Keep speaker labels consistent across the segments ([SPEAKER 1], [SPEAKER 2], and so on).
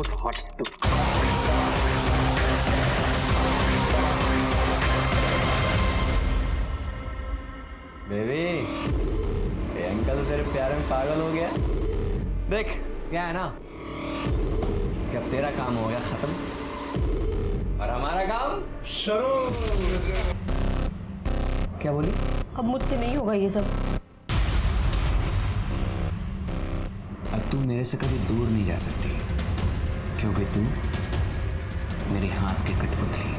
[SPEAKER 1] उठ हट तू। बेबी, ये अंकल तो तेरे प्यार में पागल हो गया। देख क्या है ना, कि अब तेरा काम हो गया खत्म और हमारा काम शुरू। क्या बोली?
[SPEAKER 2] अब मुझसे नहीं होगा ये सब।
[SPEAKER 1] अब तू मेरे से कभी दूर नहीं जा सकती, क्योंकि तू मेरे हाथ की कठपुतली।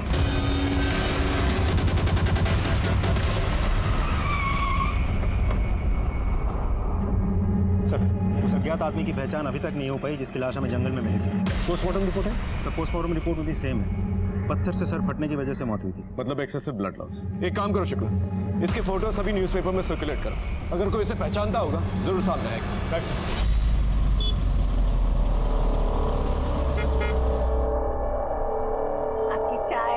[SPEAKER 3] सर, उस अज्ञात आदमी की पहचान अभी तक नहीं हो पाई जिसकी लाश हमें जंगल में मिली थी। पोस्टमार्टम रिपोर्ट है सर? पोस्टमार्टम रिपोर्ट भी सेम है। पत्थर से सर फटने की वजह से मौत हुई थी।
[SPEAKER 4] मतलब एक्सेसिव ब्लड लॉस। एक काम करो शुक्ला, इसके फोटो सभी न्यूज़पेपर में सर्कुलेट करो। अगर कोई इसे पहचानता होगा जरूर सामने आएगा।
[SPEAKER 2] आपकी चाय।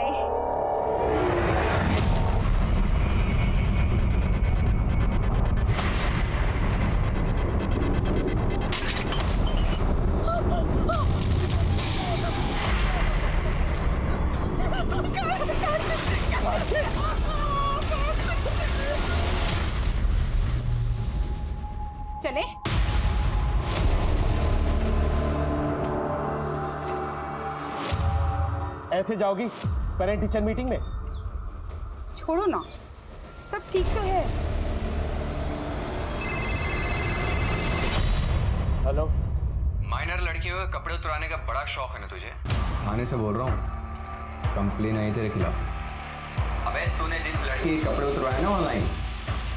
[SPEAKER 2] चले?
[SPEAKER 3] ऐसे जाओगी पेरेंट टीचर मीटिंग में?
[SPEAKER 5] छोड़ो ना, सब ठीक तो है।
[SPEAKER 3] हेलो,
[SPEAKER 1] माइनर लड़कियों के कपड़े उतराने का बड़ा शौक है ना तुझे? थाने से बोल रहा हूँ, कंप्लेन आई तेरे खिलाफ। अबे तूने जिस लड़की के कपड़े उतरवाए ना ऑनलाइन,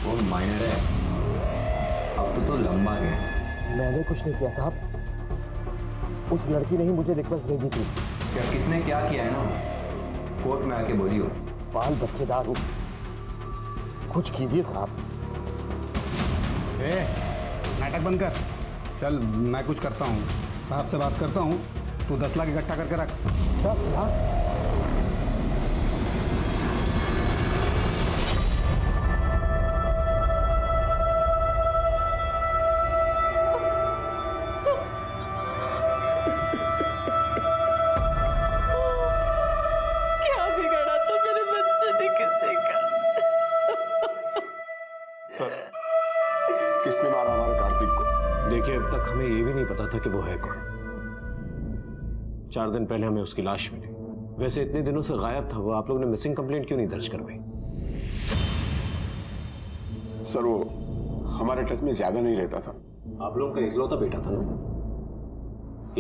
[SPEAKER 1] वो माइनर है। अब तो लंबा गया।
[SPEAKER 3] मैंने कुछ नहीं किया साहब, उस लड़की ने ही मुझे रिक्वेस्ट भेजी थी।
[SPEAKER 1] क्या किसने क्या किया है ना, कोर्ट में आके बोलियो।
[SPEAKER 3] बाल बच्चेदार हूँ, कुछ कीजिए साहब।
[SPEAKER 6] नाटक बंद कर, चल मैं कुछ करता हूँ, साहब से बात करता हूँ। तू 10 लाख इकट्ठा करके रख।
[SPEAKER 3] 10 लाख?
[SPEAKER 2] क्या बिगाड़ा था मेरे बच्चे ने किसी का?
[SPEAKER 4] सर, किसने मारा हमारे कार्तिक को?
[SPEAKER 7] देखिए, अब तक हमें ये भी नहीं पता था कि वो है कौन। 4 दिन पहले हमें उसकी लाश मिली। वैसे इतने दिनों से गायब था वो, आप लोगों ने मिसिंग कंप्लेंट क्यों नहीं दर्ज करवाई?
[SPEAKER 4] सर, वो हमारे टच में ज्यादा नहीं रहता था।
[SPEAKER 7] आप लोगों का इकलौता बेटा था ना,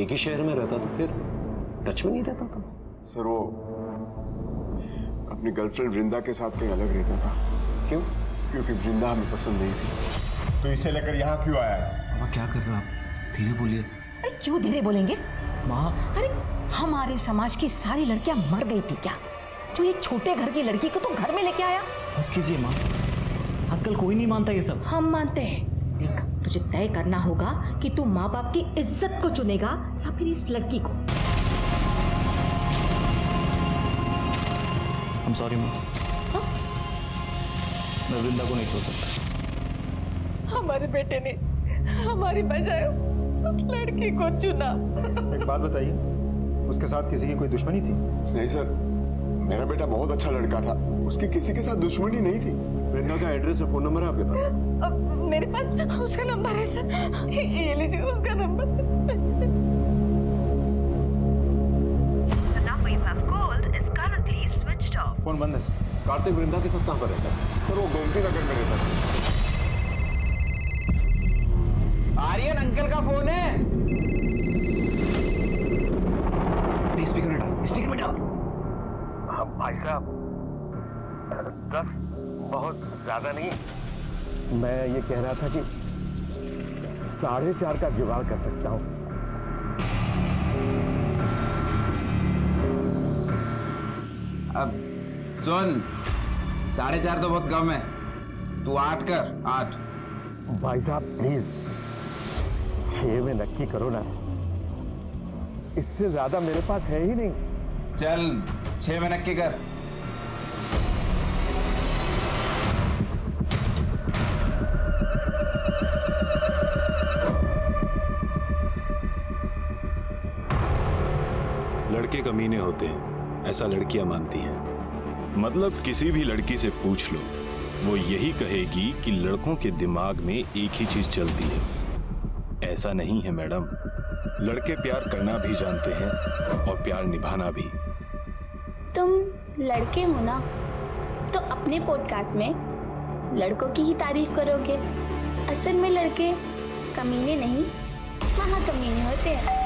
[SPEAKER 7] एक ही शहर में रहता था, फिर टच में नहीं रहता था?
[SPEAKER 4] सर, वो अपनी गर्लफ्रेंड वृंदा के साथ कहीं अलग रहता था।
[SPEAKER 7] क्यों?
[SPEAKER 4] क्योंकि वृंदा हमें पसंद नहीं थी। तो इसे लेकर यहाँ क्यों आया है?
[SPEAKER 1] पापा क्या कर रहे हो आप? धीरे बोलिए।
[SPEAKER 8] अरे क्यों धीरे बोलेंगे
[SPEAKER 1] माँ?
[SPEAKER 8] अरे हमारे समाज की सारी लड़कियां मर गई थी क्या, जो ये छोटे घर की लड़की को तो घर में लेके आया?
[SPEAKER 9] बस कीजिए माँ, आजकल कोई नहीं मानता ये सब।
[SPEAKER 8] हम मानते हैं। देख, तुझे तय करना होगा कि तू माँ बाप की इज्जत को चुनेगा या फिर इस लड़की को।
[SPEAKER 9] I'm sorry माँ, मैं वृंदा को नहीं छोड़ सकता।
[SPEAKER 2] हमारे बेटे ने हमारी बजाय उस लड़की को चुना।
[SPEAKER 3] एक बात बताइए, उसके साथ किसी की कोई दुश्मनी थी?
[SPEAKER 4] नहीं सर, मेरा बेटा बहुत अच्छा लड़का था, उसकी किसी के साथ दुश्मनी नहीं थी।
[SPEAKER 7] वृंदा का एड्रेस और फोन नंबर है आपके पास?
[SPEAKER 2] अब मेरे पास उसका नंबर है सर, ये लीजिए उसका नंबर।
[SPEAKER 3] फोन बंद है सर।
[SPEAKER 7] कार्तिक वृंदा के साथ कहाँ पर रहता है?
[SPEAKER 4] सर, वो गोमती नगर में रहता था।
[SPEAKER 1] आर्यन अंकल का फोन है। स्पीकर में डाल, स्पीकर में डाल।
[SPEAKER 3] हाँ भाई साहब, 10 बहुत ज्यादा नहीं। मैं ये कह रहा था कि 4.5 का जुगाड़ कर सकता हूँ।
[SPEAKER 1] अब सुन, 4.5 तो बहुत कम है, तू 8 कर, 8।
[SPEAKER 3] भाई साहब प्लीज 6 में नक्की करो ना, इससे ज्यादा मेरे पास है ही नहीं।
[SPEAKER 1] चल 6 में नक्की कर।
[SPEAKER 7] लड़के कमीने होते हैं, ऐसा लड़कियां मानती हैं। मतलब किसी भी लड़की से पूछ लो, वो यही कहेगी कि लड़कों के दिमाग में एक ही चीज चलती है। ऐसा नहीं है मैडम, लड़के प्यार करना भी जानते हैं और प्यार निभाना भी।
[SPEAKER 10] तुम लड़के हो ना, तो अपने पॉडकास्ट में लड़कों की ही तारीफ करोगे। असल में लड़के कमीने नहीं, महाकमीने होते हैं।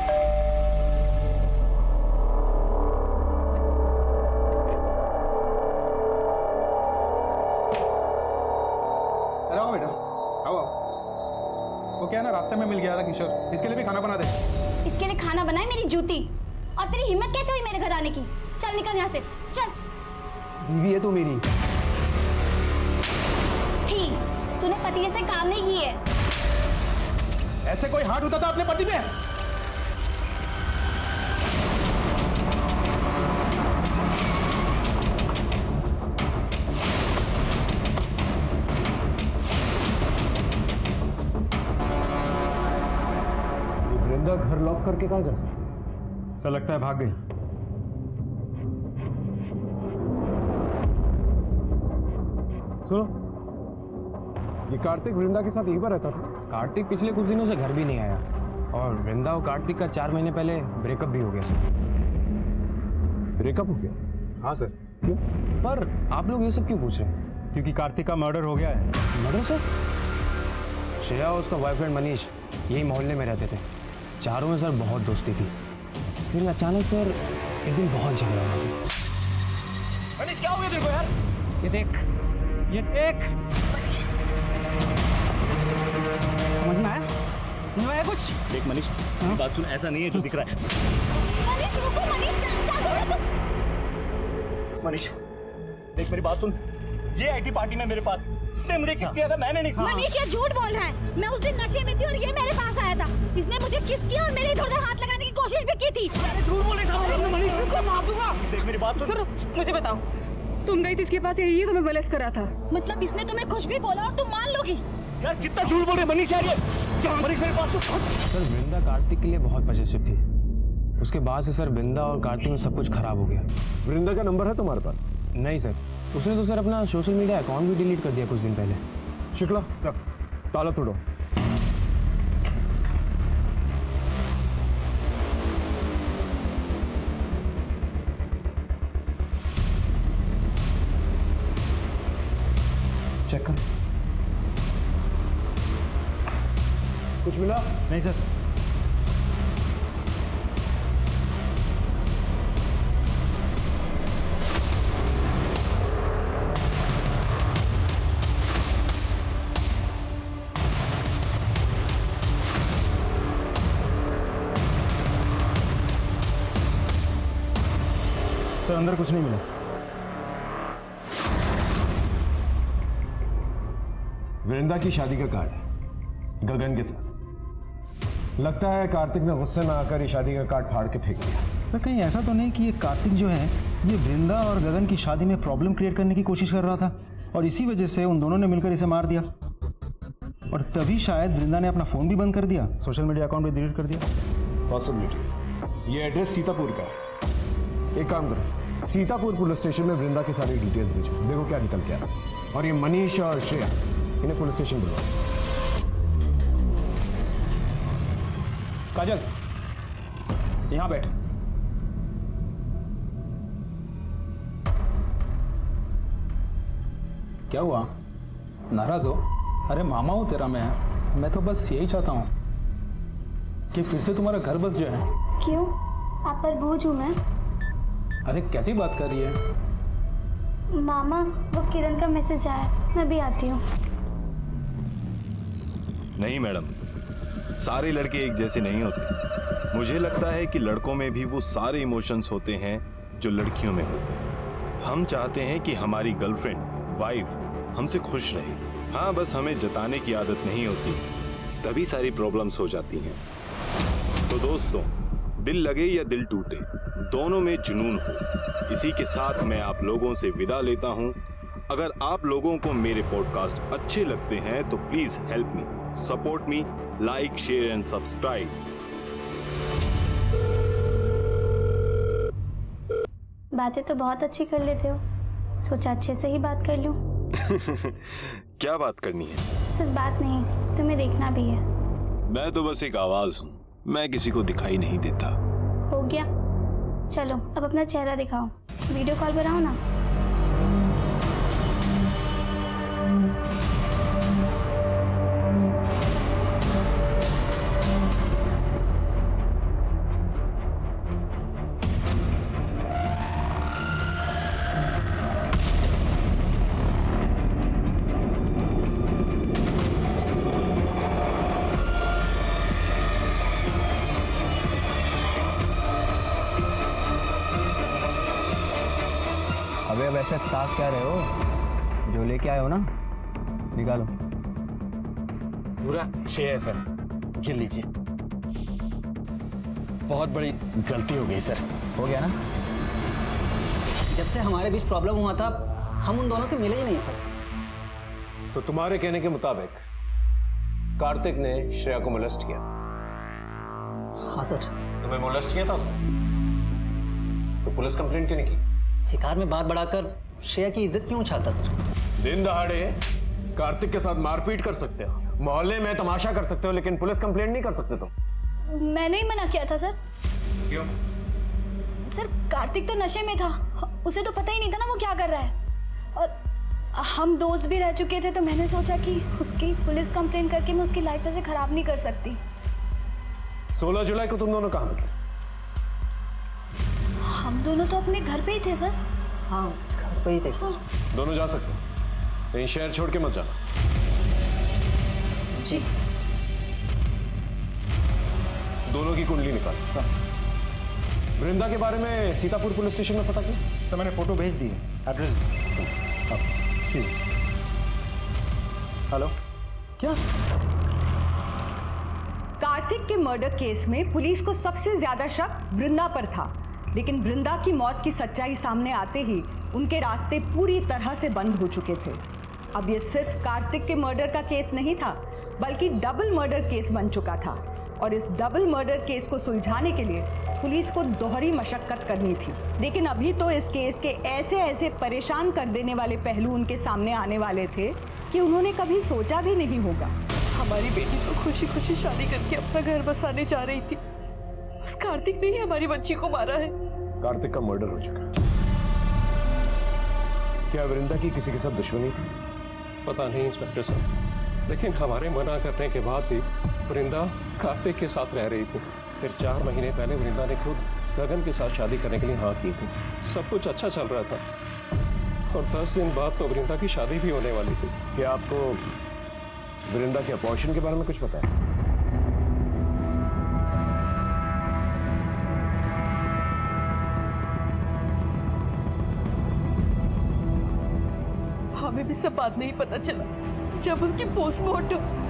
[SPEAKER 6] अरे आओ बेटा, आओ आओ। वो क्या है ना, रास्ते में मिल गया था किशोर, इसके लिए भी खाना बना दे।
[SPEAKER 10] इसके लिए खाना बनाए मेरी जूती। और तेरी हिम्मत कैसे हुई मेरे घर आने की? चल निकल यहाँ से, चल।
[SPEAKER 6] बीवी है तू मेरी।
[SPEAKER 10] थी, तूने पति जैसे काम नहीं किए।
[SPEAKER 6] ऐसे कोई हाथ उठाता अपने पति पे?
[SPEAKER 4] वृंदा घर लॉक करके कहाँ जा सकती?
[SPEAKER 3] सर लगता है भाग गई।
[SPEAKER 4] सुनो, ये कार्तिक वृंदा के साथ एक बार रहता था।
[SPEAKER 11] कार्तिक पिछले कुछ दिनों से घर भी नहीं आया और वृंदा और कार्तिक का 4 महीने पहले ब्रेकअप भी हो गया सर।
[SPEAKER 4] ब्रेकअप हो गया?
[SPEAKER 11] हाँ सर। क्यों? पर आप लोग ये सब क्यों पूछ रहे हैं?
[SPEAKER 3] क्योंकि कार्तिक का मर्डर हो गया है।
[SPEAKER 11] Murder sir? श्रेया और उसका बॉयफ्रेंड मनीष यही मोहल्ले में रहते थे। चारों में सर बहुत दोस्ती थी। फिर अचानक सर एक दिन बहुत झगड़ा हो गया।
[SPEAKER 9] मनीष क्या हो गया देखो यार, ये देख, ये देख। समझ में आया? नहीं आया कुछ?
[SPEAKER 3] देख मनीष, बात सुन, ऐसा नहीं है जो दिख रहा है।
[SPEAKER 10] मनीष रुको, मनीष क्या कर रहे हो तुम?
[SPEAKER 9] मनीष देख मेरी बात सुन, ये आईटी पार्टी में मेरे पास, इसने मुझे किस किया था मैंने नहीं।
[SPEAKER 10] मनीष ये झूठ बोल रहा है। मैं उस दिन नशे में थी और ये मेरे पास आया था। इसने मुझे किस किया और मेरे इधर-उधर हाथ लगाने की कोशिश भी की थी।
[SPEAKER 9] झूठ बोले साहब, मनीष रुको, मार दूंगा। देख मेरी बात सुन।
[SPEAKER 2] मुझे बताओ, तुम गई थी इसके पास, ये तुम्हें बलस करा था?
[SPEAKER 10] मतलब इसने तुम्हें कुछ भी बोला और तुम मान लोगी?
[SPEAKER 9] यार कितना झूठ बोल रहे मनीष यार ये। मनीष मेरी बात सुन।
[SPEAKER 11] सर वृंदा कार्तिक के लिए बहुत पॉजिटिव थी। उसके बाद से सर वृंदा और कार्तिक में सब कुछ खराब हो गया।
[SPEAKER 4] वृंदा का नंबर है तुम्हारे पास?
[SPEAKER 11] नहीं सर, उसने तो सर अपना सोशल मीडिया अकाउंट भी डिलीट कर दिया कुछ दिन पहले।
[SPEAKER 4] शुक्ला, ताला तोड़ो। चेक कर। कुछ मिला?
[SPEAKER 3] नहीं सर। सर अंदर कुछ नहीं मिला।
[SPEAKER 4] वृंदा की शादी का कार्ड है गगन के साथ। लगता है कार्तिक ने गुस्से में आकर ये शादी का कार्ड फाड़ के फेंक दिया।
[SPEAKER 3] सर कहीं ऐसा तो नहीं कि ये कार्तिक जो है ये वृंदा और गगन की शादी में प्रॉब्लम क्रिएट करने की कोशिश कर रहा था और इसी वजह से उन दोनों ने मिलकर इसे मार दिया और तभी शायद वृंदा ने अपना फ़ोन भी बंद कर दिया, सोशल मीडिया अकाउंट भी डिलीट कर दिया।
[SPEAKER 4] पॉसिबिलिटी। ये एड्रेस सीतापुर का है। एक काम करो, सीतापुर पुलिस स्टेशन में वृंदा की सारी डिटेल्स भेजो, देखो क्या निकल के आ रहा है। और ये मनीष और श्रेया, इन्हें पुलिस स्टेशन बुलवाओ।
[SPEAKER 6] काजल यहाँ बैठ। क्या हुआ, नाराज हो? अरे मामा हूँ तेरा मैं तो बस यही चाहता हूँ कि फिर से तुम्हारा घर बस जाए।
[SPEAKER 10] क्यों? आप पर बोझ हूँ मैं?
[SPEAKER 6] अरे कैसी बात कर रही है?
[SPEAKER 10] मामा वो किरण का मैसेज आया, मैं भी आती हूँ।
[SPEAKER 7] नहीं मैडम, सारे लड़के एक जैसे नहीं होते। मुझे लगता है कि लड़कों में भी वो सारे इमोशंस होते हैं जो लड़कियों में होते हैं। हम चाहते हैं कि हमारी गर्लफ्रेंड, वाइफ हमसे खुश रहे। हाँ, बस हमें जताने की आदत नहीं होती, तभी सारी प्रॉब्लम्स हो जाती हैं। तो दोस्तों, दिल लगे या दिल टूटे, दोनों में जुनून हो। इसी के साथ मैं आप लोगों से विदा लेता हूं। अगर आप लोगों को मेरे पॉडकास्ट अच्छे लगते हैं तो please help me, support me, like, share and subscribe.
[SPEAKER 10] बातें तो बहुत अच्छी कर लेते हो, सोचा अच्छे से ही बात कर लूं।
[SPEAKER 7] क्या बात करनी है?
[SPEAKER 10] सिर्फ बात नहीं, तुम्हें देखना भी है।
[SPEAKER 7] मैं तो बस एक आवाज हूँ, मैं किसी को दिखाई नहीं देता।
[SPEAKER 10] हो गया, चलो अब अपना चेहरा दिखाओ, वीडियो कॉल बनाओ ना।
[SPEAKER 11] अबे वैसे ताक क्या रहे हो? जो लेके आए हो ना, निकालो।
[SPEAKER 6] पूरा 6 है सर, ये लीजिए। बहुत बड़ी गलती हो गई सर।
[SPEAKER 11] हो गया ना?
[SPEAKER 12] जब से हमारे बीच प्रॉब्लम हुआ था हम उन दोनों से मिले ही नहीं सर।
[SPEAKER 4] तो तुम्हारे कहने के मुताबिक कार्तिक ने श्रेया को मोलेस्ट किया?
[SPEAKER 12] हाँ सर।
[SPEAKER 4] तुम्हें मोलेस्ट किया था उसने? तो पुलिस कंप्लेंट क्यों नहीं की?
[SPEAKER 12] बेकार में बात बढ़ाकर श्रेया की इज्जत क्यों उछालता सर?
[SPEAKER 4] दिन दहाड़े कार्तिक के साथ मारपीट कर सकते हो, मोहल्ले में तमाशा कर सकते हो, लेकिन पुलिस कंप्लेंट नहीं कर सकते तुम।
[SPEAKER 10] मैंने ही मना किया था सर।
[SPEAKER 4] क्यों?
[SPEAKER 10] सर कार्तिक तो नशे में था, उसे तो पता ही नहीं था ना वो क्या कर रहा है, और हम दोस्त भी रह चुके थे, तो मैंने सोचा कि उसकी पुलिस कंप्लेंट करके मैं उसकी लाइफ ऐसे खराब नहीं कर सकती।
[SPEAKER 4] 16 जुलाई को तुम दोनों कहाँ मिले?
[SPEAKER 10] हम दोनों तो अपने घर पे ही थे सर।
[SPEAKER 12] हाँ घर पे ही थे सर।
[SPEAKER 4] दोनों जा सकते हो, कहीं शहर छोड़ के मत जाना।
[SPEAKER 12] जी।
[SPEAKER 4] दोनों की कुंडली निकाल। वृंदा के बारे में सीतापुर पुलिस स्टेशन में पता किया?
[SPEAKER 3] सर मैंने फोटो भेज दी है, एड्रेस भी। हेलो, क्या?
[SPEAKER 13] कार्तिक के मर्डर केस में पुलिस को सबसे ज्यादा शक वृंदा पर था, लेकिन वृंदा की मौत की सच्चाई सामने आते ही उनके रास्ते पूरी तरह से बंद हो चुके थे। अब ये सिर्फ कार्तिक के मर्डर का केस नहीं था, बल्कि डबल मर्डर केस बन चुका था, और इस डबल मर्डर केस को सुलझाने के लिए पुलिस को दोहरी मशक्कत करनी थी। लेकिन अभी तो इस केस के ऐसे ऐसे परेशान कर देने वाले पहलू उनके सामने आने वाले थे कि उन्होंने कभी सोचा भी नहीं होगा।
[SPEAKER 2] हमारी बेटी तो खुशी खुशी शादी करके अपना घर बसाने जा रही थी, उस कार्तिक ने ही हमारी बच्ची को मारा है।
[SPEAKER 4] कार्तिक का मर्डर हो चुका है। क्या वृंदा की किसी के साथ दुश्मनी थी?
[SPEAKER 9] पता नहीं इंस्पेक्टर साहब, लेकिन हमारे मना करने के बाद भी वृंदा कार्तिक के साथ रह रही थी। फिर 4 महीने पहले वृंदा ने खुद गगन के साथ शादी करने के लिए हाँ की थी। सब कुछ अच्छा चल रहा था, और 10 दिन बाद तो वृंदा की शादी भी होने वाली थी।
[SPEAKER 4] क्या आपको वृंदा के अपॉर्शन के बारे में कुछ पता है?
[SPEAKER 2] हमें भी सब बाद में ही पता चला, जब उसकी पोस्टमार्टम।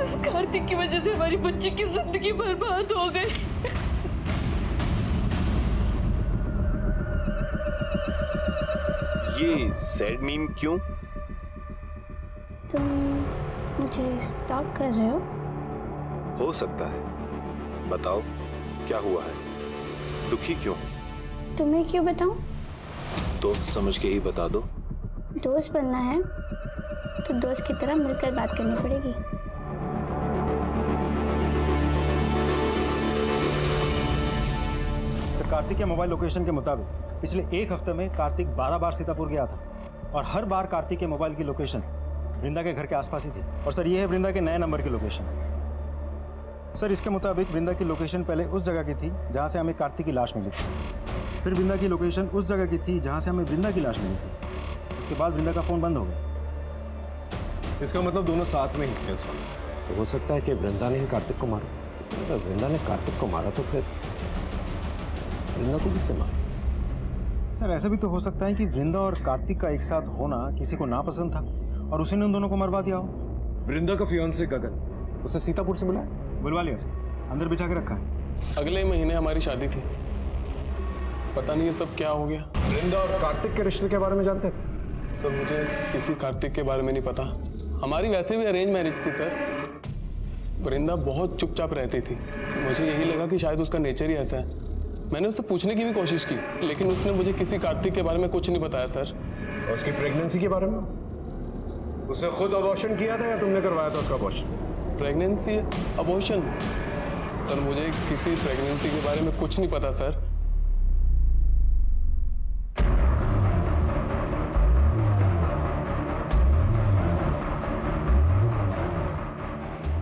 [SPEAKER 2] उस कार्तिक की वजह से हमारी बच्ची की जिंदगी बर्बाद हो गई।
[SPEAKER 7] ये सैड मीम क्यों?
[SPEAKER 10] तुम मुझे स्टॉक कर रहे
[SPEAKER 7] हो सकता है, बताओ क्या हुआ है? दुखी क्यों?
[SPEAKER 10] तुम्हें क्यों बताऊं?
[SPEAKER 7] दोस्त समझ के ही बता दो।
[SPEAKER 10] दोस्त बनना है तो दोस्त की तरह मिलकर बात करनी पड़ेगी।
[SPEAKER 3] सर कार्तिक के मोबाइल लोकेशन के मुताबिक पिछले 1 हफ्ते में कार्तिक 12 बार सीतापुर गया था, और हर बार कार्तिक के मोबाइल की लोकेशन वृंदा के घर के आसपास ही थी। और सर ये है वृंदा के नए नंबर की लोकेशन। सर इसके मुताबिक वृंदा की लोकेशन पहले उस जगह की थी जहाँ से हमें कार्तिक की लाश मिली थी, फिर वृंदा की लोकेशन उस जगह की थी जहाँ से हमें वृंदा की लाश मिली थी। उसके बाद वृंदा का फ़ोन बंद हो गया।
[SPEAKER 4] इसका मतलब दोनों साथ में ही थे। तो हो सकता है कि वृंदा ने ही कार्तिक को मारा। तो वृंदा ने कार्तिक को मारा तो फिर वृंदा को किससे मारा?
[SPEAKER 3] सर ऐसा भी तो हो सकता है कि वृंदा और कार्तिक का एक साथ होना किसी को नापसंद था और उसी ने उन दोनों को मरवा दिया हो।
[SPEAKER 4] वृंदा का फियांसे गगन, उसे सीतापुर से बुलाया?
[SPEAKER 3] बुलवा लिया सर, अंदर बिठा के रखा है।
[SPEAKER 14] अगले महीने हमारी शादी थी, पता नहीं ये सब क्या हो गया।
[SPEAKER 4] वृंदा और कार्तिक के रिश्ते के बारे में जानते थे?
[SPEAKER 14] सर मुझे किसी कार्तिक के बारे में नहीं पता। हमारी वैसे भी अरेंज मैरिज थी सर। वृंदा बहुत चुपचाप रहती थी, मुझे यही लगा कि शायद उसका नेचर ही ऐसा है। मैंने उससे पूछने की भी कोशिश की, लेकिन उसने मुझे किसी कार्तिक के बारे में कुछ नहीं बताया सर।
[SPEAKER 4] और उसकी प्रेगनेंसी के बारे में? उसने खुद अबॉर्शन किया था या तुमने करवाया था उसका अबॉर्शन?
[SPEAKER 14] Pregnancy, abortion? सर मुझे किसी प्रेगनेंसी के बारे में कुछ नहीं पता सर।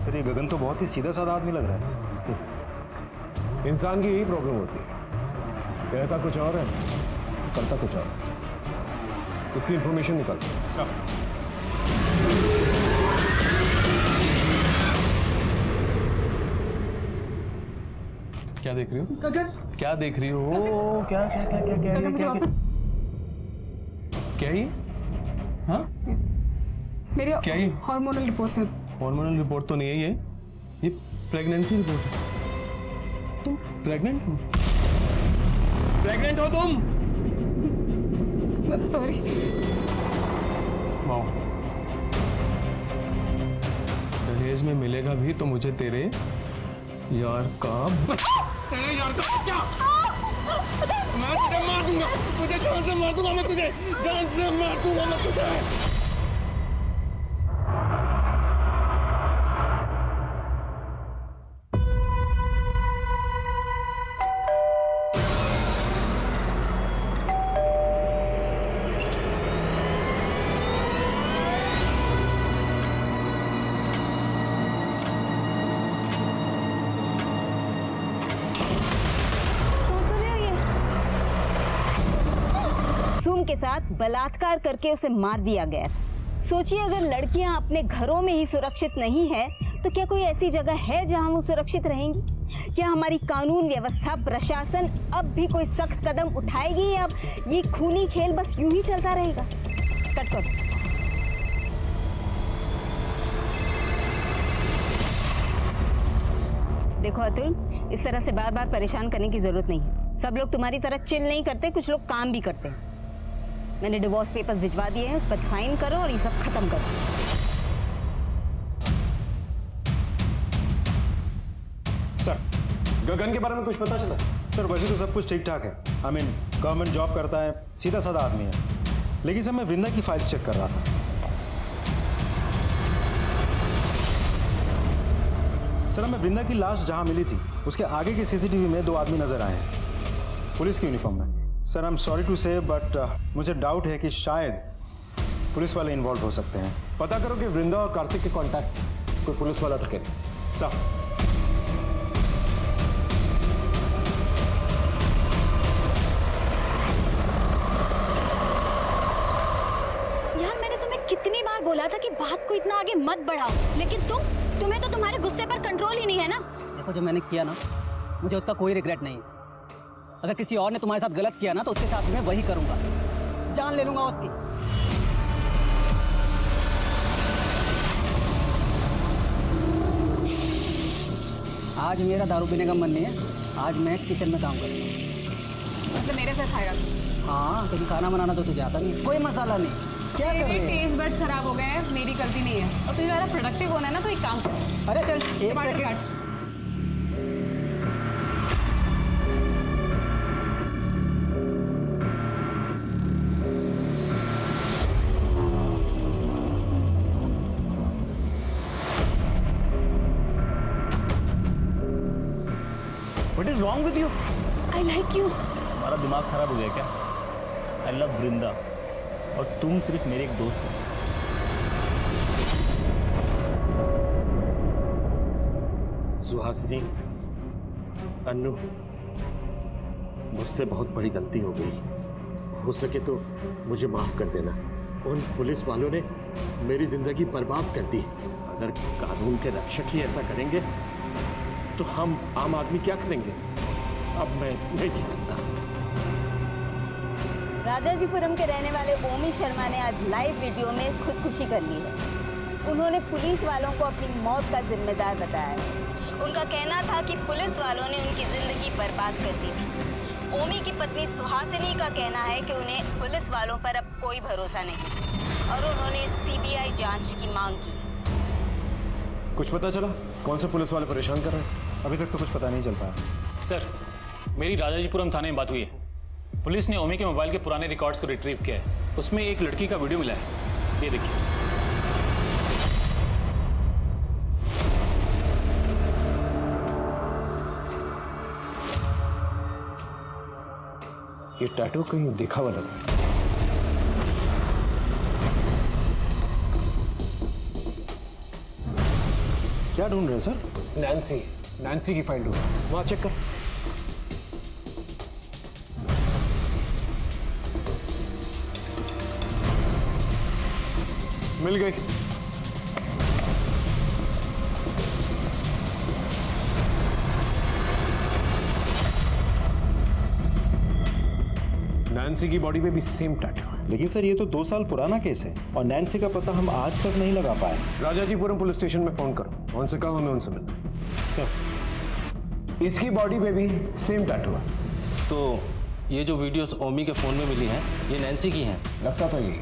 [SPEAKER 3] सर ये गगन तो बहुत ही सीधा साधा आदमी लग रहा है।
[SPEAKER 4] इंसान की यही प्रॉब्लम होती है, कहता कुछ और है, करता कुछ और। इसकी इंफॉर्मेशन निकाल।
[SPEAKER 14] क्या देख रही हो?
[SPEAKER 2] गगन,
[SPEAKER 14] क्या देख रही हो?
[SPEAKER 6] क्या क्या क्या क्या क्या
[SPEAKER 2] गगन मुझे वापस
[SPEAKER 14] क्या ये? हाँ?
[SPEAKER 2] मेरे
[SPEAKER 14] क्या ये?
[SPEAKER 2] हार्मोनल रिपोर्ट्स हैं।
[SPEAKER 14] हार्मोनल रिपोर्ट तो नहीं है ये प्रेगनेंसी रिपोर्ट है। तुम प्रेग्नेंट हो? प्रेग्नेंट हो तुम?
[SPEAKER 2] सॉरी।
[SPEAKER 14] वाओ, दहेज में मिलेगा भी तो मुझे तेरे यार का तेरे यार का बच्चा मैं तुझे मार दूंगा, तुझे जान से मार दूंगा, मैं तुझे जान से मार दूंगा, मैं तुझे।
[SPEAKER 15] के साथ बलात्कार करके उसे मार दिया गया। सोचिए अगर लड़कियां अपने घरों में ही सुरक्षित नहीं है तो क्या कोई ऐसी जगह है जहां वो सुरक्षित रहेंगी? क्या हमारी कानून व्यवस्था, प्रशासन अब भी कोई सख्त कदम उठाएगी या अब ये खूनी खेल बस यूं ही चलता रहेगा? कट करो। देखो अतुल, इस तरह से बार बार परेशान करने की जरूरत नहीं है। सब लोग तुम्हारी तरह चिल नहीं करते, कुछ लोग काम भी करते हैं। मैंने डिवोर्स पेपर्स भिजवा दिए हैं, उस पर साइन करो और ये सब खत्म करो।
[SPEAKER 3] सर,
[SPEAKER 4] गगन के बारे में कुछ पता चला?
[SPEAKER 3] सर वैसे तो सब कुछ ठीक ठाक है। आई मीन गवर्नमेंट जॉब करता है, सीधा साधा आदमी है। लेकिन सर मैं वृंदा की फाइल्स चेक कर रहा था। सर हमें वृंदा की लाश जहां मिली थी उसके आगे के सीसीटीवी में 2 आदमी नजर आए हैं, पुलिस की यूनिफॉर्म में। Sir I am sorry to say but मुझे डाउट है कि शायद पुलिस वाले इन्वॉल्व हो सकते हैं।
[SPEAKER 4] पता करो कि वृंदा और कार्तिक के कांटेक्ट कोई पुलिस वाला था क्या?
[SPEAKER 3] सर
[SPEAKER 10] यार मैंने तुम्हें कितनी बार बोला था कि बात को इतना आगे मत बढ़ाओ, लेकिन तुम्हें तो तुम्हारे गुस्से पर कंट्रोल ही नहीं है ना।
[SPEAKER 12] देखो जो मैंने किया ना, मुझे उसका कोई रिग्रेट नहीं है। अगर किसी और ने तुम्हारे साथ गलत किया ना तो उसके साथ मैं वही करूंगा, जान ले लूंगा उसकी। आज मेरा दारू पीने का मन नहीं है, आज मैं किचन में काम करूंगा।
[SPEAKER 5] मतलब मेरे साथ खाएगा?
[SPEAKER 12] हाँ, क्योंकि खाना बनाना तो तुझे आता नहीं, कोई मसाला नहीं। क्या कर रही है?
[SPEAKER 5] टेस्ट बड्स खराब हो गए हैं, मेरी गलती नहीं है। और तुझे ज़्यादा प्रोडक्टिव होना है ना तो एक काम कर।
[SPEAKER 12] अरे
[SPEAKER 5] चल
[SPEAKER 12] एक second.
[SPEAKER 6] What is wrong with you?
[SPEAKER 10] I like you.
[SPEAKER 6] तुम्हारा दिमाग खराब हो गया क्या? I love वृंदा और तुम सिर्फ मेरे एक दोस्त हो।
[SPEAKER 9] सुहासिनी, अन्नू, मुझसे बहुत बड़ी गलती हो गई। हो सके तो मुझे माफ कर देना। उन पुलिस वालों ने मेरी जिंदगी बर्बाद कर दी। अगर कानून के रक्षक ही ऐसा करेंगे तो हम आम आदमी क्या करेंगे? अब मैं नहीं जी सकता।
[SPEAKER 15] राजाजीपुरम के रहने वाले ओमी शर्मा ने आज लाइव वीडियो में खुदकुशी कर ली है। उन्होंने पुलिस वालों को अपनी मौत का जिम्मेदार बताया है। उनका कहना था कि पुलिस वालों ने उनकी जिंदगी बर्बाद कर दी थी। ओमी की पत्नी सुहासिनी का कहना है कि उन्हें पुलिस वालों पर अब कोई भरोसा नहीं और उन्होंने सीबीआई जांच की मांग की।
[SPEAKER 4] कुछ पता चला कौन से पुलिस वाले परेशान कर रहे हैं?
[SPEAKER 3] अभी तक तो कुछ पता नहीं चल पाया।
[SPEAKER 9] सर,
[SPEAKER 16] मेरी राजाजीपुरम थाने में बात हुई है। पुलिस ने ओमी के मोबाइल के पुराने रिकॉर्ड्स को रिट्रीव किया है। उसमें एक लड़की का वीडियो मिला है, ये देखिए।
[SPEAKER 4] ये टैटू कहीं देखा हुआ लग रहा है।
[SPEAKER 3] क्या ढूंढ रहे हैं सर?
[SPEAKER 4] नैन्सी की फाइल ढूंढ, वहां चेक कर। मिल गई। नैन्सी की बॉडी पे भी सेम टैटू है।
[SPEAKER 3] लेकिन सर ये तो 2 साल पुराना केस है और नैन्सी का पता हम आज तक नहीं लगा पाए।
[SPEAKER 4] राजाजीपुरम पुलिस स्टेशन में फोन करो, उनसे कहो हमें उनसे मिलना है। सर इसकी बॉडी पे भी सेम टैटू है।
[SPEAKER 11] तो ये जो वीडियोस ओमी के फ़ोन में मिली हैं ये नैन्सी की हैं?
[SPEAKER 4] लगता तो यही।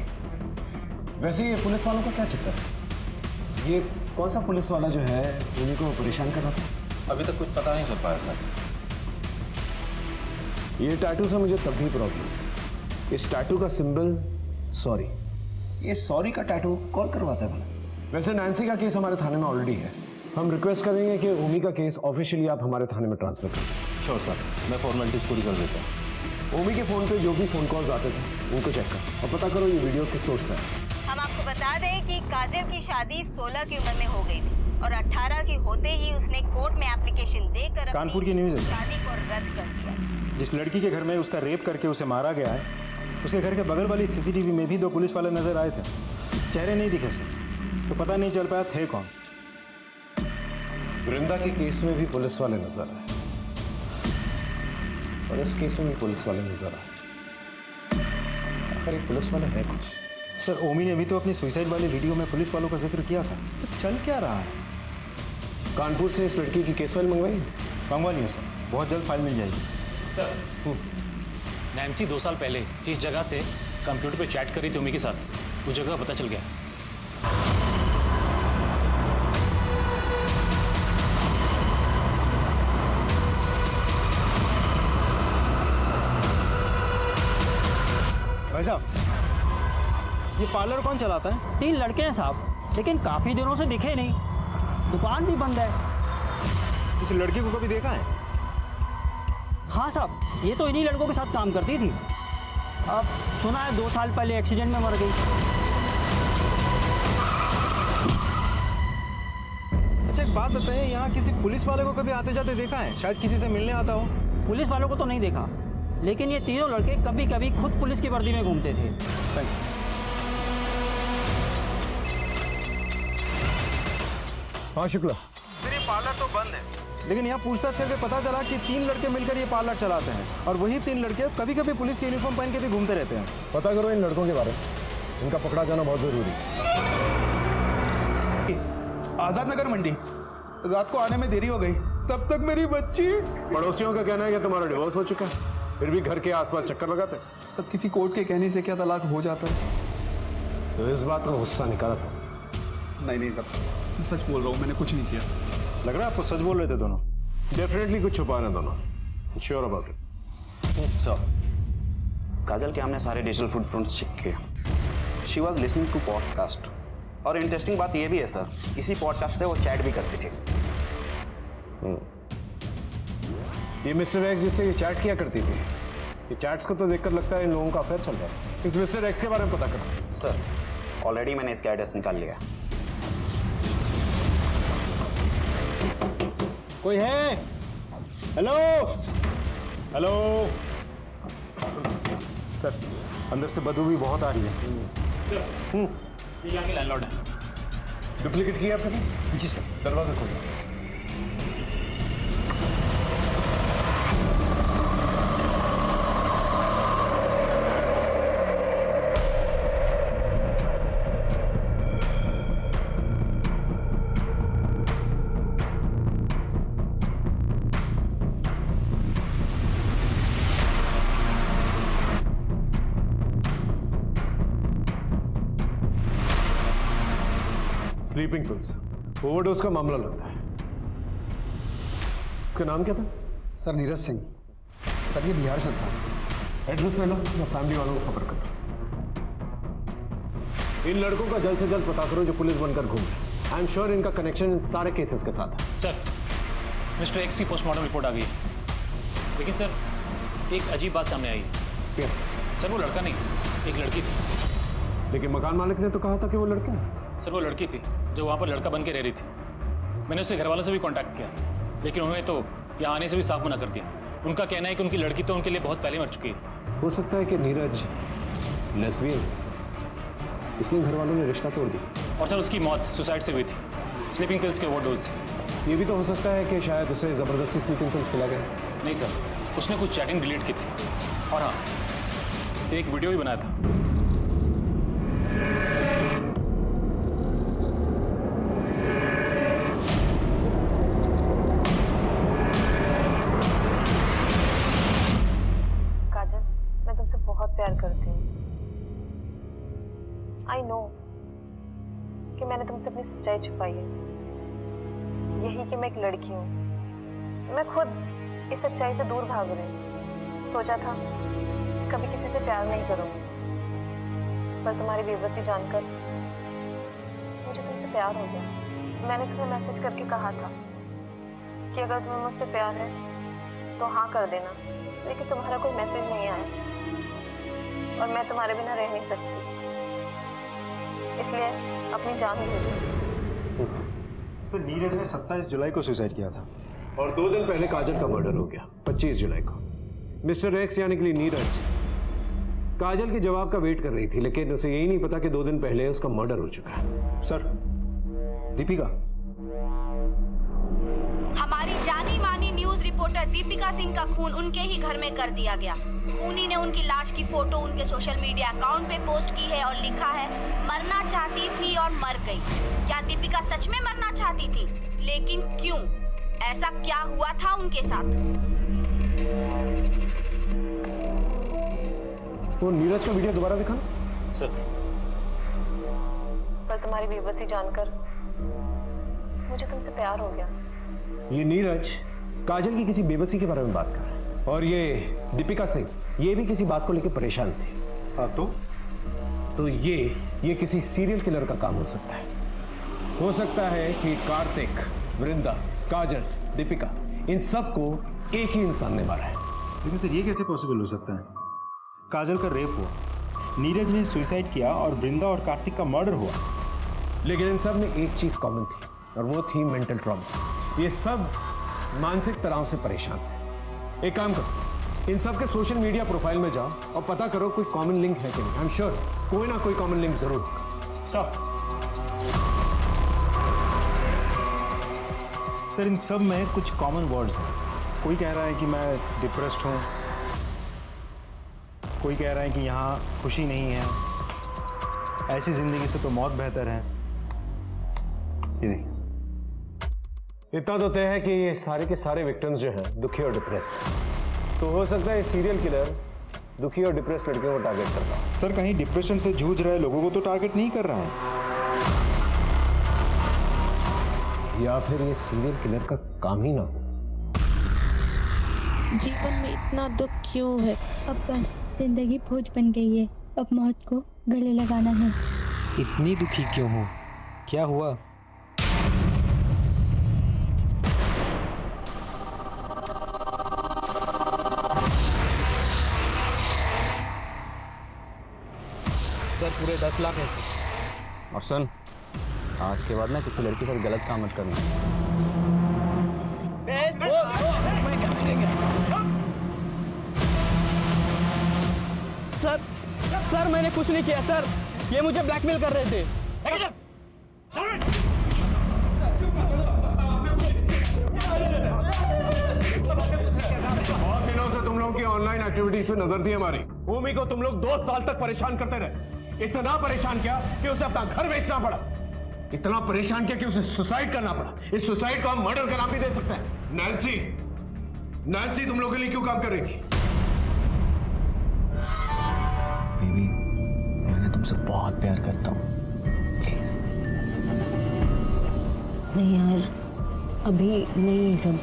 [SPEAKER 4] वैसे ये पुलिस वालों का क्या चक्कर है? ये कौन सा पुलिस वाला जो है उन्हीं को परेशान कर रहा था?
[SPEAKER 11] अभी तक कुछ पता नहीं चल पाया सर।
[SPEAKER 4] ये टैटू से मुझे तब भी प्रॉब्लम। इस टैटू का सिंबल सॉरी। ये सॉरी का टैटू कौन करवाता है भला? वैसे नैन्सी का केस हमारे थाने में ऑलरेडी है। हम रिक्वेस्ट करेंगे कि ओमी का केस ऑफिशियली आप हमारे थाने में ट्रांसफर करें।
[SPEAKER 11] श्योर सर, मैं फॉर्मेलिटीज पूरी कर देता हूँ।
[SPEAKER 4] ओमी के फ़ोन पे जो भी फ़ोन कॉल्स आते थे उनको चेक कर और पता करो ये वीडियो किस सोर्स से है।
[SPEAKER 15] हम आपको बता दें कि काजल की शादी 16 की उम्र में हो गई थी और 18 की होते ही उसने कोर्ट में एप्लीकेशन देकर
[SPEAKER 3] कानपुर की न्यूज़ है।
[SPEAKER 15] शादी को रद्द कर दिया।
[SPEAKER 3] जिस लड़की के घर में उसका रेप करके उसे मारा गया है, उसके घर के बगल वाली सीसीटीवी में भी 2 पुलिस वाले नजर आए थे। चेहरे नहीं दिखे सर, तो पता नहीं चल पाया थे कौन।
[SPEAKER 4] वृंदा के केस में भी पुलिस वाले नजर आए और इस केस में भी पुलिस वाले नजर आए। आखिर ये पुलिस वाले हैं कुछ?
[SPEAKER 3] सर ओमी ने भी तो अपनी सुसाइड वाली वीडियो में पुलिस वालों का जिक्र किया था, तो चल क्या रहा है?
[SPEAKER 4] कानपुर से इस लड़की की केस फाइल मंगवाई?
[SPEAKER 3] मंगवा लिया सर, बहुत जल्द फाइल मिल जाएगी।
[SPEAKER 16] सर नैन्सी 2 साल पहले जिस जगह से कंप्यूटर पे चैट करी थी ओमी के साथ, वो जगह पता चल गया।
[SPEAKER 3] भाई साहब, ये पार्लर कौन चलाता है?
[SPEAKER 12] 3 लड़के हैं साहब, लेकिन काफी दिनों से दिखे नहीं। दुकान भी बंद है।
[SPEAKER 3] इस लड़की को कभी देखा है?
[SPEAKER 12] हाँ साहब, ये तो इन्हीं लड़कों के साथ काम करती थी। अब सुना है 2 साल पहले एक्सीडेंट में मर गई।
[SPEAKER 3] अच्छा एक बात बताइए, यहाँ किसी पुलिस वाले को कभी आते जाते देखा है? शायद किसी से मिलने आता हो।
[SPEAKER 12] पुलिस वालों को तो नहीं देखा, लेकिन ये तीनों लड़के कभी कभी खुद पुलिस की वर्दी में घूमते थे।
[SPEAKER 4] हाँ शुक्ला।
[SPEAKER 3] फिर ये पार्लर तो बंद है, लेकिन यहाँ पूछताछ करके पता चला कि 3 लड़के मिलकर ये पार्लर चलाते हैं और वही 3 लड़के कभी कभी पुलिस की यूनिफॉर्म पहन के भी घूमते रहते हैं।
[SPEAKER 4] पता करो इन लड़कों के बारे में, इनका पकड़ा जाना बहुत जरूरी है।
[SPEAKER 6] आजाद नगर मंडी, रात को आने में देरी हो गई, तब तक मेरी बच्ची।
[SPEAKER 4] पड़ोसियों का कहना है कि तुम्हारा डिवोर्स हो चुका है, फिर भी घर के आसपास चक्कर लगाते।
[SPEAKER 6] सब किसी कोर्ट के कहने से क्या तलाक हो जाता है?
[SPEAKER 4] तो इस बात में गुस्सा निकाला था?
[SPEAKER 6] नहीं सच बोल रहा हूँ, मैंने कुछ नहीं किया।
[SPEAKER 3] लग रहा है आपको सच बोल रहे थे दोनों।
[SPEAKER 4] डेफिनेटली कुछ छुपाना दोनों। Sure about it?
[SPEAKER 17] Sir, Kajal के हमने सारे डिजिटल फुटप्रिंट्स चेक किए। She was listening to podcast, और इंटरेस्टिंग बात यह भी है सर, इसी पॉडकास्ट से वो चैट भी करती थी।
[SPEAKER 4] ये मिस्टर एक्स जिससे ये चैट किया करती थी, ये चैट्स को तो देखकर लगता है इन लोगों का अफेयर चल रहा है। इस मिस्टर एक्स के बारे में पता करो।
[SPEAKER 17] सर ऑलरेडी मैंने इसका एड्रेस निकाल लिया।
[SPEAKER 3] कोई है? हेलो हेलो सर, अंदर से बदबू भी बहुत आ रही है।
[SPEAKER 16] ये यहाँ के लैंडलॉर्ड है।
[SPEAKER 4] डुप्लीकेट किया आपने?
[SPEAKER 3] जी सर।
[SPEAKER 4] दरवाजा खोलो। स्लीपिंग पिल्स, ओवरडोज का मामला लगता है। इसका नाम क्या था?
[SPEAKER 6] सर नीरज सिंह।
[SPEAKER 3] सर ये बिहार से था।
[SPEAKER 4] एड्रेस ले लो, मैं फैमिली वालों को खबर करता हूँ। इन लड़कों का जल्द से जल्द पता करो जो पुलिस बनकर घूम रहे। आई एम श्योर इनका कनेक्शन इन सारे केसेस के साथ है।
[SPEAKER 16] सर, मिस्टर एक्स की पोस्टमार्टम रिपोर्ट आ गई है, लेकिन सर एक अजीब बात सामने आई है।
[SPEAKER 4] क्या?
[SPEAKER 16] सर वो लड़का नहीं, एक लड़की थी।
[SPEAKER 4] लेकिन मकान मालिक ने तो कहा था कि वो लड़के हैं।
[SPEAKER 16] सर वो लड़की थी जो वहाँ पर लड़का बन के रह रही थी। मैंने उसके घर वालों से भी कांटेक्ट किया, लेकिन उन्होंने तो यहाँ आने से भी साफ मना कर दिया। उनका कहना है कि उनकी लड़की तो उनके लिए बहुत पहले मर चुकी है।
[SPEAKER 4] हो सकता है कि नीरज लेस्बियन, इसलिए घर वालों ने रिश्ता तोड़ दिया।
[SPEAKER 16] और सर उसकी मौत सुसाइड से हुई थी, स्लीपिंग पिल्स के ओवरडोज से।
[SPEAKER 4] ये भी तो हो सकता है कि शायद उसे जबरदस्ती स्लीपिंग पिल्स खिला गया।
[SPEAKER 16] नहीं सर, उसने कुछ चैटिंग डिलीट की थी, और हाँ एक वीडियो भी बनाया था।
[SPEAKER 2] काजल, मैं तुमसे बहुत प्यार करती हूँ। आई नो कि मैंने तुमसे अपनी सच्चाई छुपाई है, यही कि मैं एक लड़की हूँ। मैं खुद इस सच्चाई से दूर भाग रही हूँ। सोचा था कभी किसी से प्यार नहीं करूँगी, पर तुम्हारी बेबसी जानकर मुझे तुमसे प्यार हो गया। मैंने तुम्हें मैसेज करके कहा था कि अगर तुम्हें मुझसे प्यार है तो हाँ कर देना, लेकिन तुम्हारा कोई मैसेज नहीं आया और मैं तुम्हारे बिना रह नहीं सकती, इसलिए अपनी जान दे दी।
[SPEAKER 3] सर नीरज ने 27 जुलाई को सुसाइड किया था
[SPEAKER 4] और 2 दिन पहले काजल का मर्डर हो गया 25 जुलाई को। मिस्टर एक्स यानी कि नीरज काजल के जवाब का वेट कर रही थी, लेकिन उसे यही नहीं पता कि 2 दिन पहले उसका मर्डर हो चुका है।
[SPEAKER 3] सर दीपिका,
[SPEAKER 15] हमारी जानी मानी न्यूज रिपोर्टर दीपिका सिंह का खून उनके ही घर में कर दिया गया। खूनी ने उनकी लाश की फोटो उनके सोशल मीडिया अकाउंट पे पोस्ट की है और लिखा है मरना चाहती थी और मर गई। क्या दीपिका सच में मरना चाहती थी? लेकिन क्यों? ऐसा क्या हुआ था उनके साथ?
[SPEAKER 4] वो नीरज का वीडियो दोबारा दिखाना।
[SPEAKER 16] सर,
[SPEAKER 2] पर तुम्हारी बेबसी जानकर मुझे तुमसे प्यार हो गया।
[SPEAKER 4] ये नीरज काजल की किसी बेबसी के बारे में बात कर रहा है, और ये दीपिका सिंह ये भी किसी बात को लेकर परेशान थी। हाँ तो ये किसी सीरियल किलर का काम हो सकता है। हो सकता है कि कार्तिक, वृंदा, काजल, दीपिका इन सबको एक ही इंसान ने मारा है।
[SPEAKER 3] लेकिन सर ये कैसे पॉसिबल हो सकता है? काजल का रेप हुआ, नीरज ने सुसाइड किया और वृंदा और कार्तिक का मर्डर हुआ।
[SPEAKER 4] लेकिन इन सब में एक चीज कॉमन थी और वो थी मेंटल ट्रॉमा। ये सब मानसिक तनाव से परेशान थे। एक काम करो, इन सब के सोशल मीडिया प्रोफाइल में जाओ और पता करो कोई कॉमन लिंक है कि नहीं। आई एम श्योर कोई ना कोई कॉमन लिंक जरूर होगा।
[SPEAKER 3] सर इन सब में कुछ कॉमन वर्ड्स हैं। कोई कह रहा है कि मैं डिप्रेस्ड हूँ, कोई कह रहा है कि यहाँ खुशी नहीं है, ऐसी जिंदगी से तो मौत बेहतर है। ये नहीं,
[SPEAKER 4] इतना तो तय है कि ये सारे के सारे विक्टिम्स जो हैं दुखी और डिप्रेस्ड हैं। तो हो सकता है ये सीरियल किलर दुखी और डिप्रेस्ड लड़कियों को टारगेट करता है।
[SPEAKER 3] सर कहीं डिप्रेशन से जूझ रहे लोगों को तो टारगेट नहीं कर रहा है,
[SPEAKER 4] या फिर ये सीरियल किलर का काम ही ना हो।
[SPEAKER 18] जीवन में इतना दुख क्यों है? अब बस जिंदगी बोझ बन गई है, अब मौत को गले लगाना है।
[SPEAKER 3] इतनी दुखी क्यों हो? क्या हुआ?
[SPEAKER 11] सर पूरे 10 लाख है सर।
[SPEAKER 1] और सुन, आज के बाद ना किसी लड़की के साथ गलत काम मत करना।
[SPEAKER 11] सर मैंने कुछ नहीं किया सर, ये मुझे ब्लैकमेल कर रहे थे।
[SPEAKER 4] बहुत दिनों से तुम लोगों की ऑनलाइन एक्टिविटीज पे नजर थी हमारी। भूमि को तुम लोग 2 साल तक परेशान करते रहे। इतना परेशान किया कि उसे अपना घर बेचना पड़ा, इतना परेशान किया कि उसे सुसाइड करना पड़ा। इस सुसाइड को हम मर्डर का नाम भी दे सकते हैं। नैन्सी तुम लोगों के लिए क्यों काम कर रही थी?
[SPEAKER 1] बेबी, मैं तुमसे बहुत प्यार करता हूँ, प्लीज।
[SPEAKER 8] नहीं यार, अभी नहीं ये सब।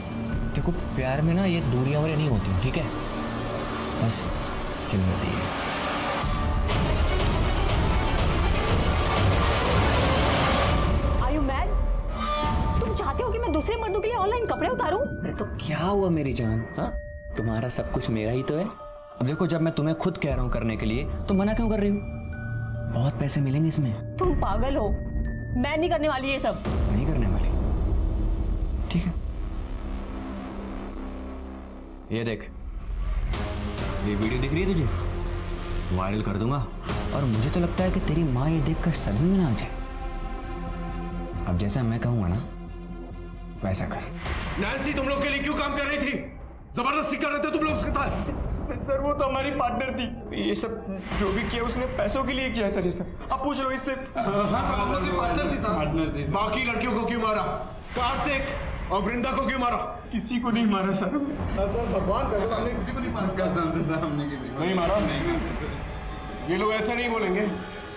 [SPEAKER 11] देखो प्यार में ना ये दूरियां वगैरह नहीं होती, ठीक है?
[SPEAKER 1] बस जिंदगी है।
[SPEAKER 8] Are you mad? तुम चाहते हो कि मैं दूसरे मर्दों के लिए ऑनलाइन कपड़े उतारूं?
[SPEAKER 1] अरे तो क्या हुआ मेरी जान? हाँ, तुम्हारा सब कुछ मेरा ही तो है। अब देखो, जब मैं तुम्हें खुद कह रहा हूँ करने के लिए तो मना क्यों कर रही हूँ? बहुत पैसे मिलेंगे इसमें।
[SPEAKER 8] तुम पागल हो, मैं नहीं करने वाली ये सब।
[SPEAKER 1] नहीं करने वाली? ठीक है, ये देख, ये वीडियो दिख रही है तुझे? वायरल कर दूंगा और मुझे तो लगता है कि तेरी माँ ये देखकर सदमे में ना आ जाए। अब जैसा मैं कहूंगा ना वैसा कर।
[SPEAKER 14] नैन्सी तुम लोग के लिए क्यों काम कर रही थी? जबरदस्ती कर रहे थे तुम लोग उसके साथ?
[SPEAKER 11] सर वो तो हमारी पार्टनर थी, ये सब जो भी किया उसने पैसों के लिए किया सर। ये सब आप पूछ लो इससे।
[SPEAKER 14] हम लोग की पार्टनर थी। बाकी लड़कियों को क्यों मारा? कार्तिक और वृंदा को क्यों मारा?
[SPEAKER 11] किसी को नहीं मारा सर।
[SPEAKER 14] सर भगवान कसम, हमने किसी को नहीं मारा। कसम से सर, हमने किसी को नहीं मारा। ये लोग ऐसा नहीं बोलेंगे,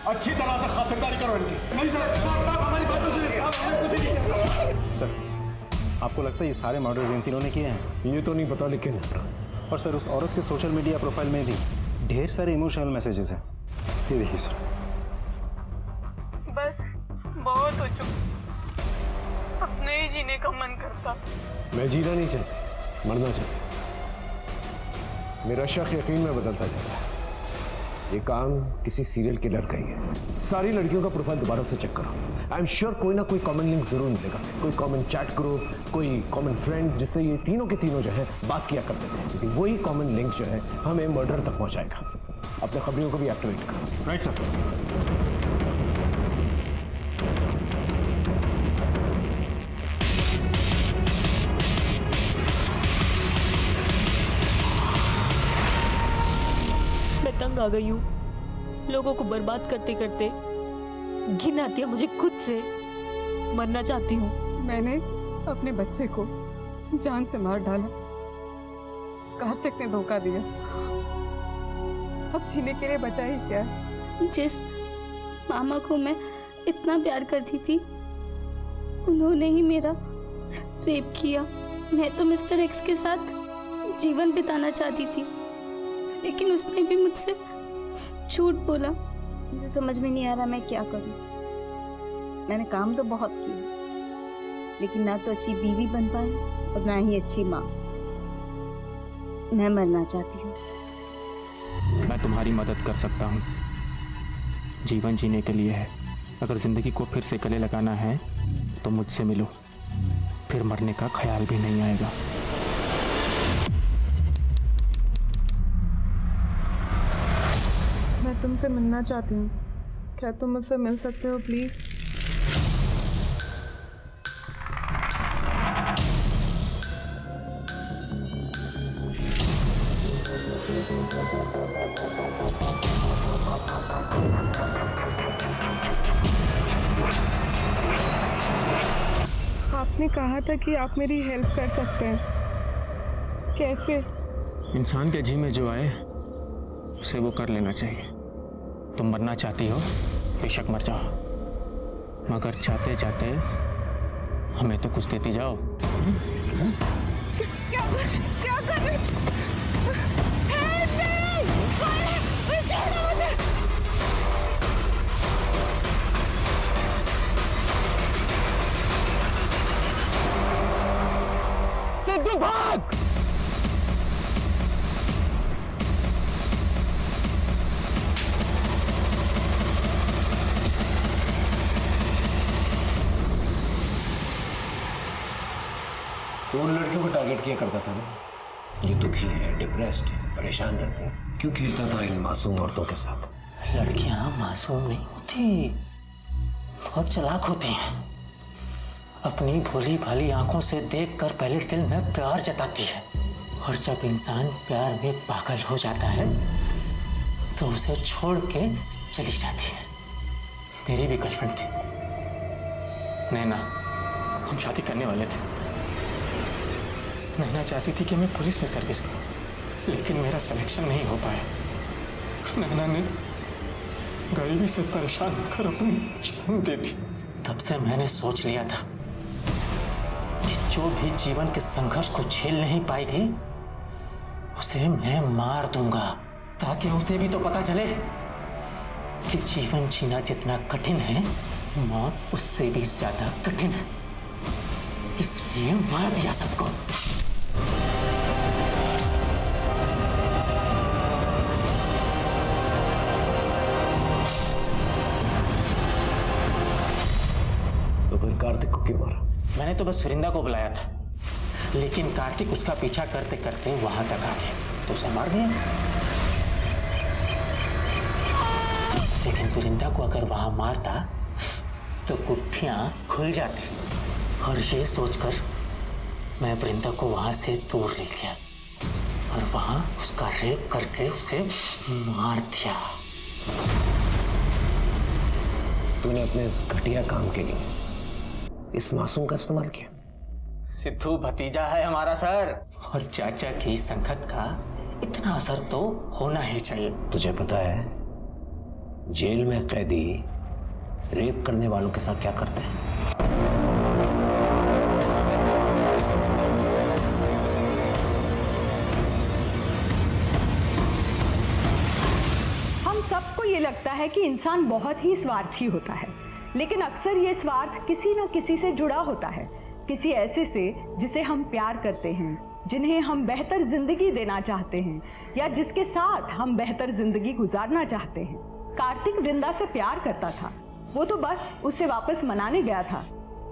[SPEAKER 14] अच्छी तरह से खातिरदारी करो इनकी। नहीं सर, हमारी बात सुनिए।
[SPEAKER 3] सर, आपको लगता है ये सारे मर्डर्स इन तीनों ने किए हैं?
[SPEAKER 4] ये तो नहीं पता, लेकिन
[SPEAKER 3] और सर उस औरत के सोशल मीडिया प्रोफाइल में भी ढेर सारे इमोशनल मैसेजेस हैं। ये देखिए सर।
[SPEAKER 5] बस बहुत हो चुका, अब नहीं जीने का मन करता।
[SPEAKER 4] मैं जीना नहीं चाहता, मरना चाहता। मेरा शक यकीन में बदलता जाता है। ये काम किसी सीरियल किलर का ही है। सारी लड़कियों का प्रोफाइल दोबारा से चेक करो। आई एम श्योर कोई ना कोई कॉमन लिंक जरूर मिलेगा, कोई कॉमन चैट ग्रुप, कोई कॉमन फ्रेंड, जिससे ये तीनों के तीनों जो है बात किया करते थे। क्योंकि वही कॉमन लिंक जो है हमें मर्डर तक पहुंचाएगा। अपने खबरियों को भी एक्टिवेट करो। Right sir.
[SPEAKER 8] मैं तंग आ गई हूँ, लोगों को बर्बाद करते करते घिन आती है मुझे खुद से। मरना चाहती हूँ।
[SPEAKER 5] मैंने अपने बच्चे को जान से मार डाला, कार्तिक ने धोखा दिया, अब जीने के लिए बचा ही क्या?
[SPEAKER 10] जिस मामा को मैं इतना प्यार करती थी, उन्होंने ही मेरा रेप किया। मैं तो मिस्टर एक्स के साथ जीवन बिताना चाहती थी, लेकिन उसने भी मुझसे झूठ बोला। मुझे समझ में नहीं आ रहा मैं क्या करूं। मैंने काम तो बहुत किया, लेकिन ना तो अच्छी बीवी बन पाई और ना ही अच्छी माँ। मैं मरना चाहती हूँ।
[SPEAKER 11] मैं तुम्हारी मदद कर सकता हूँ। जीवन जीने के लिए है। अगर जिंदगी को फिर से गले लगाना है तो मुझसे मिलो, फिर मरने का ख्याल भी नहीं आएगा।
[SPEAKER 5] मैं तुमसे मिलना चाहती हूँ, क्या तुम मुझसे मिल सकते हो प्लीज? आपने कहा था कि आप मेरी हेल्प कर सकते हैं, कैसे?
[SPEAKER 11] इंसान के जी में जो आए उसे वो कर लेना चाहिए। तुम मरना चाहती हो, बेशक मर जाओ, मगर चाहते चाहते हमें तो कुछ देती जाओ।
[SPEAKER 5] क्या कर रहे?
[SPEAKER 11] सिद्धू भाग!
[SPEAKER 4] तो उन लड़कियों को टारगेट किया करता था ना, जो दुखी है, डिप्रेस्ड है, परेशान रहते हैं। क्यों खेलता था इन मासूम औरतों के साथ?
[SPEAKER 19] लड़कियां मासूम नहीं होती, बहुत चालाक होती हैं। अपनी भोली भाली आंखों से देखकर पहले दिल में प्यार जताती है, और जब इंसान प्यार में पागल हो जाता है तो उसे छोड़ के चली जाती है। मेरी भी गर्लफ्रेंड थी नैना, हम शादी करने वाले थे। नैना चाहती थी कि मैं पुलिस में सर्विस करूं, लेकिन मेरा सिलेक्शन नहीं हो पाया। नैना ने गरीबी से परेशान होकर अपनी जान दे दी। तब से मैंने सोच लिया था कि जो भी जीवन के संघर्ष को झेल नहीं पाएगी उसे मैं मार दूंगा, ताकि उसे भी तो पता चले कि जीवन जीना जितना कठिन है, मौत उससे भी ज्यादा कठिन है। इसलिए मार दिया सबको।
[SPEAKER 4] तो फिर कार्तिक को क्यों मारा?
[SPEAKER 19] मैंने तो बस वृंदा को बुलाया था, लेकिन कार्तिक उसका पीछा करते करते वहां तक आ गया, तो उसे मार दिया। लेकिन वृंदा को अगर वहां मारता तो गुत्थियां खुल जाती, और ये सोचकर मैं वृंदा को वहां से दूर ले गया और वहां उसका रेप करके उसे मार दिया।
[SPEAKER 4] तूने अपने इस घटिया काम के लिए इस मासूम का इस्तेमाल किया।
[SPEAKER 19] सिद्धू भतीजा है हमारा सर, और चाचा की संगत का इतना असर तो होना ही चाहिए।
[SPEAKER 4] तुझे पता है जेल में कैदी रेप करने वालों के साथ क्या करते हैं?
[SPEAKER 13] हम सबको ये लगता है कि इंसान बहुत ही स्वार्थी होता है, लेकिन अक्सर ये स्वार्थ किसी न किसी से जुड़ा होता है, किसी ऐसे से जिसे हम प्यार करते हैं, जिन्हें हम बेहतर जिंदगी देना चाहते हैं, या जिसके साथ हम बेहतर जिंदगी गुजारना चाहते हैं। कार्तिक वृंदा से प्यार करता था, वो तो बस उसे वापस मनाने गया था,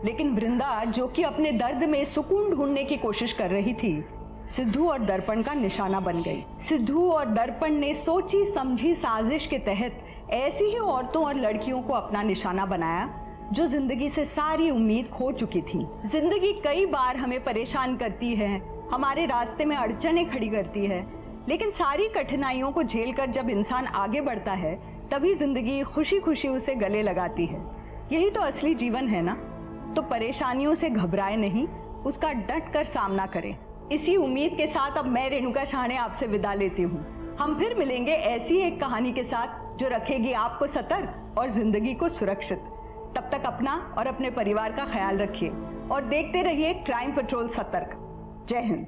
[SPEAKER 13] लेकिन वृंदा जो कि अपने दर्द में सुकून ढूंढने की कोशिश कर रही थी, सिद्धू और दर्पण का निशाना बन गई। सिद्धू और दर्पण ने सोची समझी साजिश के तहत ऐसी ही औरतों और लड़कियों को अपना निशाना बनाया जो जिंदगी से सारी उम्मीद खो चुकी थी। जिंदगी कई बार हमें परेशान करती है, हमारे रास्ते में अड़चनें खड़ी करती है, लेकिन सारी कठिनाइयों को झेलकर जब इंसान आगे बढ़ता है, तभी जिंदगी खुशी खुशी उसे गले लगाती है। यही तो असली जीवन है ना। तो परेशानियों से घबराए नहीं, उसका डट कर सामना करें। इसी उम्मीद के साथ अब मैं रेणुका शाहणे आपसे विदा लेती हूँ। हम फिर मिलेंगे ऐसी एक कहानी के साथ जो रखेगी आपको सतर्क और जिंदगी को सुरक्षित। तब तक अपना और अपने परिवार का ख्याल रखिए और देखते रहिए क्राइम पेट्रोल सतर्क। जय हिंद।